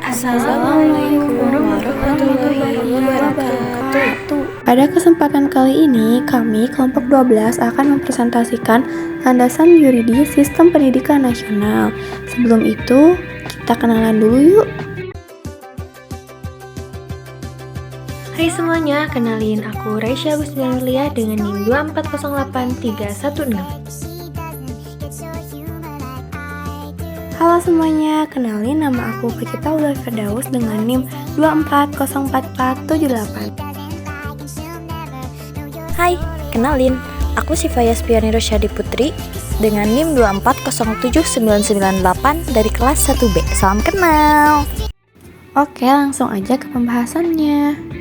Assalamualaikum warahmatullahi wabarakatuh. Pada kesempatan kali ini, kami kelompok 12 akan mempresentasikan landasan yuridis sistem pendidikan nasional. Sebelum itu, kita kenalan dulu yuk. Hai semuanya, kenalin aku Raisya Agustinurlia dengan NIM 2408316. Halo semuanya, kenalin nama aku Fakita Ula Firdaus dengan NIM 2404478. Hai, kenalin, aku Sifaya Spiani Rosyadi Putri dengan NIM 2407998 dari kelas 1B. Salam kenal. Oke, langsung aja ke pembahasannya.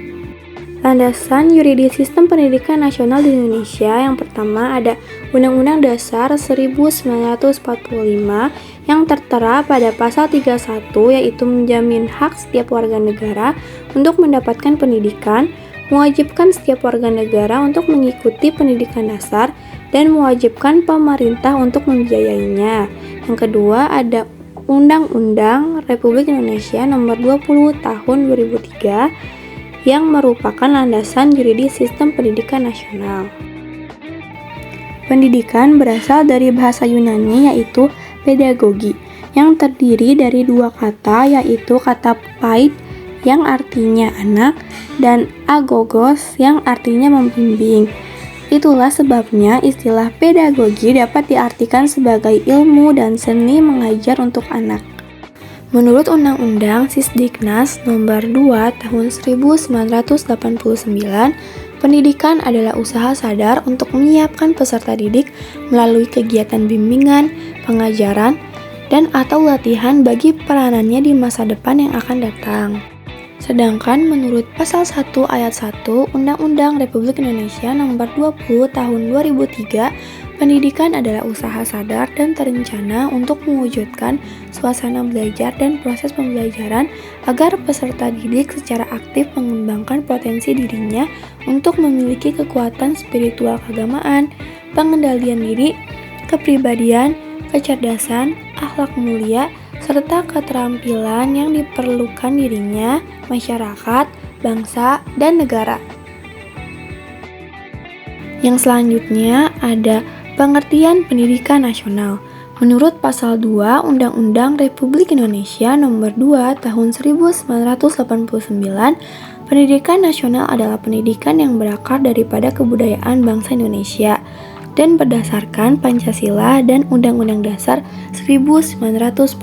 Landasan yuridis sistem pendidikan nasional di Indonesia. Yang pertama ada Undang-Undang Dasar 1945 yang tertera pada pasal 31, yaitu menjamin hak setiap warga negara untuk mendapatkan pendidikan, mewajibkan setiap warga negara untuk mengikuti pendidikan dasar, dan mewajibkan pemerintah untuk membiayainya. Yang kedua ada Undang-Undang Republik Indonesia Nomor 20 Tahun 2003 yang merupakan landasan yuridis sistem pendidikan nasional. Pendidikan berasal dari bahasa Yunani yaitu pedagogi, yang terdiri dari dua kata, yaitu kata paid yang artinya anak dan agogos yang artinya membimbing. Itulah sebabnya istilah pedagogi dapat diartikan sebagai ilmu dan seni mengajar untuk anak. Menurut Undang-Undang Sisdiknas Nomor 2 Tahun 1989, pendidikan adalah usaha sadar untuk menyiapkan peserta didik melalui kegiatan bimbingan, pengajaran, dan atau latihan bagi peranannya di masa depan yang akan datang. Sedangkan menurut Pasal 1 Ayat 1 Undang-Undang Republik Indonesia Nomor 20 Tahun 2003, pendidikan adalah usaha sadar dan terencana untuk mewujudkan suasana belajar dan proses pembelajaran agar peserta didik secara aktif mengembangkan potensi dirinya untuk memiliki kekuatan spiritual keagamaan, pengendalian diri, kepribadian, kecerdasan, akhlak mulia, serta keterampilan yang diperlukan dirinya, masyarakat, bangsa, dan negara. Yang selanjutnya ada pengertian pendidikan nasional. Menurut Pasal 2 Undang-Undang Republik Indonesia Nomor 2 Tahun 1989, pendidikan nasional adalah pendidikan yang berakar daripada kebudayaan bangsa Indonesia dan berdasarkan Pancasila dan Undang-Undang Dasar 1945.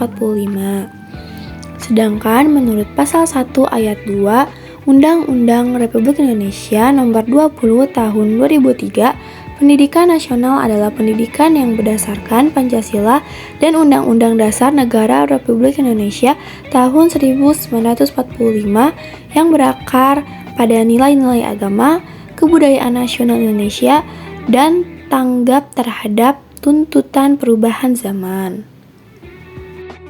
Sedangkan menurut Pasal 1 Ayat 2 Undang-Undang Republik Indonesia Nomor 20 Tahun 2003, pendidikan nasional adalah pendidikan yang berdasarkan Pancasila dan Undang-Undang Dasar Negara Republik Indonesia tahun 1945 yang berakar pada nilai-nilai agama, kebudayaan nasional Indonesia, dan tanggap terhadap tuntutan perubahan zaman.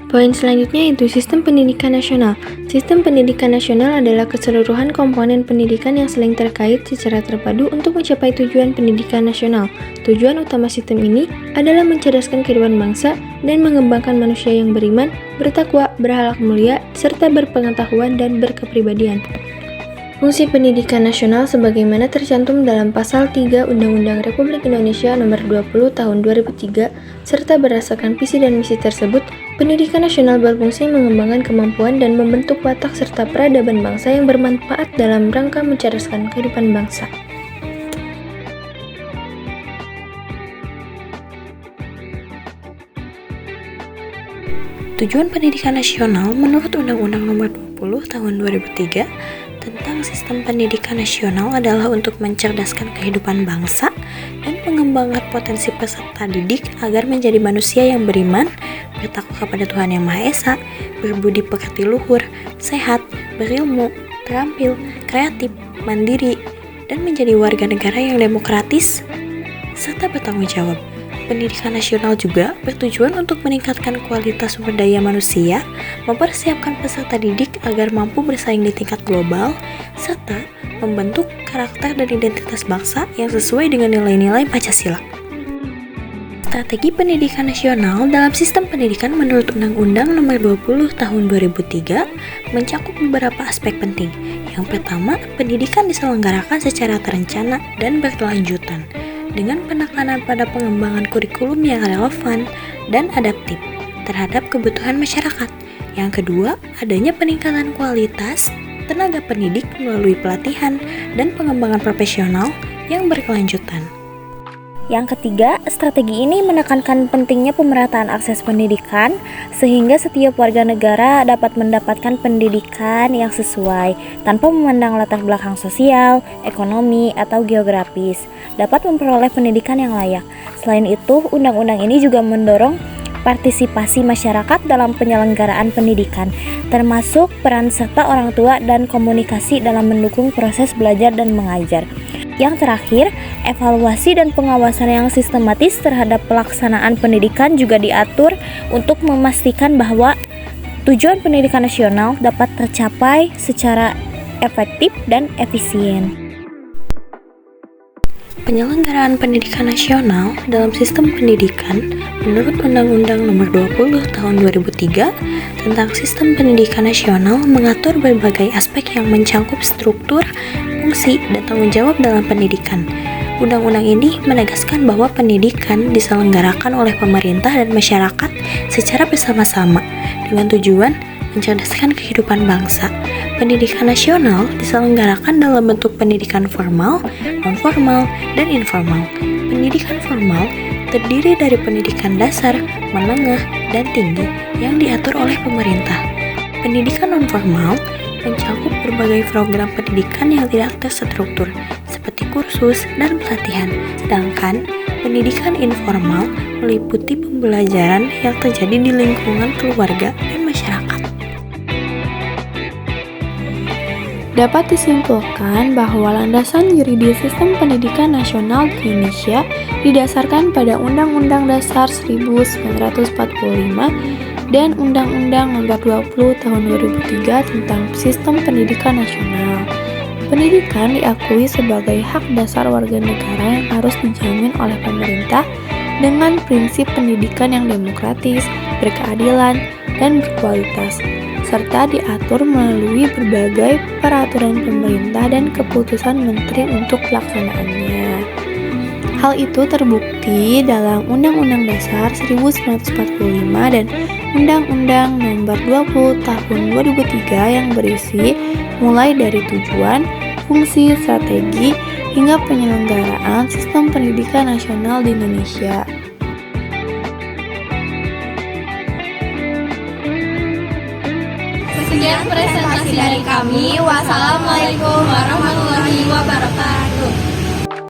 Poin selanjutnya yaitu sistem pendidikan nasional. Sistem pendidikan nasional adalah keseluruhan komponen pendidikan yang saling terkait secara terpadu untuk mencapai tujuan pendidikan nasional. Tujuan utama sistem ini adalah mencerdaskan kehidupan bangsa dan mengembangkan manusia yang beriman, bertakwa, berakhlak mulia, serta berpengetahuan dan berkepribadian. Fungsi pendidikan nasional sebagaimana tercantum dalam Pasal 3 Undang-Undang Republik Indonesia Nomor 20 Tahun 2003 serta berdasarkan visi dan misi tersebut, pendidikan nasional berfungsi mengembangkan kemampuan dan membentuk watak serta peradaban bangsa yang bermanfaat dalam rangka mencerdaskan kehidupan bangsa. Tujuan pendidikan nasional menurut Undang-Undang Nomor 20 Tahun 2003 tentang sistem pendidikan nasional adalah untuk mencerdaskan kehidupan bangsa dan mengembangkan potensi peserta didik agar menjadi manusia yang beriman, bertakwa kepada Tuhan Yang Maha Esa, berbudi pekerti luhur, sehat, berilmu, terampil, kreatif, mandiri, dan menjadi warga negara yang demokratis serta bertanggung jawab. Pendidikan nasional juga bertujuan untuk meningkatkan kualitas sumber daya manusia, mempersiapkan peserta didik agar mampu bersaing di tingkat global, serta membentuk karakter dan identitas bangsa yang sesuai dengan nilai-nilai Pancasila. Strategi pendidikan nasional dalam sistem pendidikan menurut Undang-Undang Nomor 20 Tahun 2003 mencakup beberapa aspek penting. Yang pertama, pendidikan diselenggarakan secara terencana dan berkelanjutan dengan penekanan pada pengembangan kurikulum yang relevan dan adaptif terhadap kebutuhan masyarakat. Yang kedua, adanya peningkatan kualitas tenaga pendidik melalui pelatihan dan pengembangan profesional yang berkelanjutan. Yang ketiga, strategi ini menekankan pentingnya pemerataan akses pendidikan sehingga setiap warga negara dapat mendapatkan pendidikan yang sesuai tanpa memandang latar belakang sosial, ekonomi, atau geografis, dapat memperoleh pendidikan yang layak. Selain itu, undang-undang ini juga mendorong partisipasi masyarakat dalam penyelenggaraan pendidikan, termasuk peran serta orang tua dan komunikasi dalam mendukung proses belajar dan mengajar. Yang terakhir, evaluasi dan pengawasan yang sistematis terhadap pelaksanaan pendidikan juga diatur untuk memastikan bahwa tujuan pendidikan nasional dapat tercapai secara efektif dan efisien. Penyelenggaraan pendidikan nasional dalam sistem pendidikan menurut Undang-Undang Nomor 20 Tahun 2003 tentang Sistem Pendidikan Nasional mengatur berbagai aspek yang mencangkup struktur, fungsi, dan tanggung jawab dalam pendidikan. Undang-undang ini menegaskan bahwa pendidikan diselenggarakan oleh pemerintah dan masyarakat secara bersama-sama dengan tujuan mencerdaskan kehidupan bangsa. Pendidikan nasional diselenggarakan dalam bentuk pendidikan formal, non-formal, dan informal. Pendidikan formal terdiri dari pendidikan dasar, menengah, dan tinggi yang diatur oleh pemerintah. Pendidikan non-formal mencakup berbagai program pendidikan yang tidak terstruktur, seperti kursus dan pelatihan. Sedangkan pendidikan informal meliputi pembelajaran yang terjadi di lingkungan keluarga dan masyarakat. Dapat disimpulkan bahwa landasan yuridis sistem pendidikan nasional di Indonesia didasarkan pada Undang-Undang Dasar 1945 dan Undang-Undang Nomor 20 Tahun 2003 tentang Sistem Pendidikan Nasional. Pendidikan diakui sebagai hak dasar warga negara yang harus dijamin oleh pemerintah dengan prinsip pendidikan yang demokratis, berkeadilan, dan berkualitas, serta diatur melalui berbagai peraturan pemerintah dan keputusan menteri untuk pelaksanaannya. Hal itu terbukti dalam Undang-Undang Dasar 1945 dan Undang-Undang Nomor 20 Tahun 2003 yang berisi mulai dari tujuan, fungsi, strategi, hingga penyelenggaraan sistem pendidikan nasional di Indonesia. Sekian presentasi dari kami. Wassalamualaikum warahmatullahi wabarakatuh.